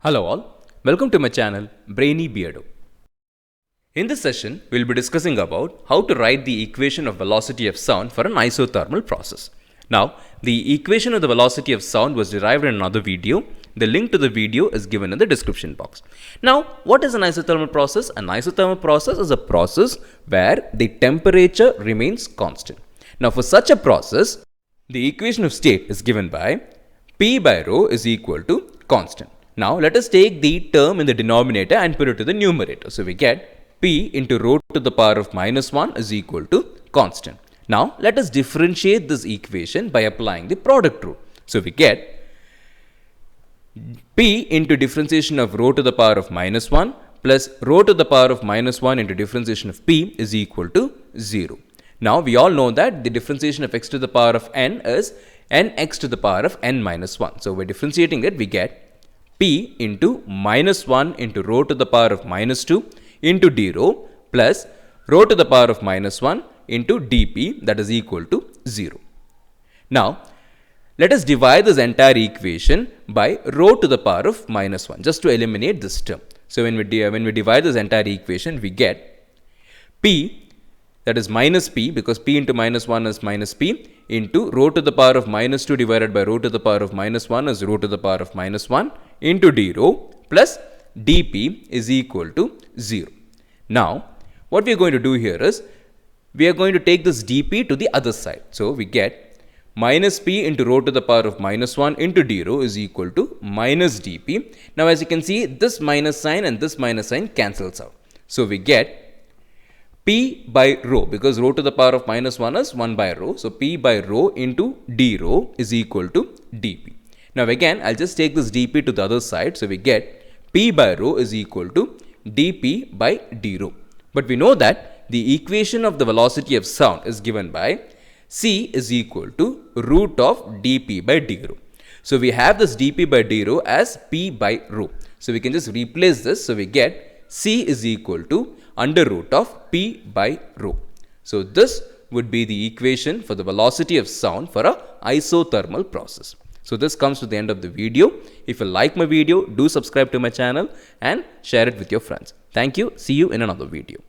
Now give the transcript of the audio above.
Hello all, welcome to my channel Brainy Beardo. In this session, we will be discussing about how to write the equation of velocity of sound for an isothermal process. Now, the equation of the velocity of sound was derived in another video. The link to the video is given in the description box. Now, what is an isothermal process? An isothermal process is a process where the temperature remains constant. Now, for such a process, the equation of state is given by P by rho is equal to constant. Now, let us take the term in the denominator and put it to the numerator. So, we get P into rho to the power of minus 1 is equal to constant. Now, let us differentiate this equation by applying the product rule. So, we get P into differentiation of rho to the power of minus 1 plus rho to the power of minus 1 into differentiation of P is equal to 0. Now, we all know that the differentiation of x to the power of n is nx to the power of n minus 1. So, by differentiating it, we get P into minus 1 into rho to the power of minus 2 into d rho plus rho to the power of minus 1 into dp, that is equal to 0. Now, let us divide this entire equation by rho to the power of minus 1 just to eliminate this term. So, when we divide this entire equation, we get P, that is minus P, because P into minus 1 is minus P, into rho to the power of minus 2 divided by rho to the power of minus 1 is rho to the power of minus 1 into d rho plus dp is equal to 0. Now, what we are going to do here is, we are going to take this dp to the other side. So, we get minus p into rho to the power of minus 1 into d rho is equal to minus dp. Now, as you can see, this minus sign and this minus sign cancels out. So, we get P by rho, because rho to the power of minus 1 is 1 by rho. So, P by rho into d rho is equal to dp. Now, again, I'll just take this dp to the other side. So, we get P by rho is equal to dp by d rho. But we know that the equation of the velocity of sound is given by C is equal to root of dp by d rho. So, we have this dp by d rho as P by rho. So, we can just replace this. So, we get C is equal to under root of P by rho. So, this would be the equation for the velocity of sound for a isothermal process. So, this comes to the end of the video. If you like my video, do subscribe to my channel and share it with your friends. Thank you. See you in another video.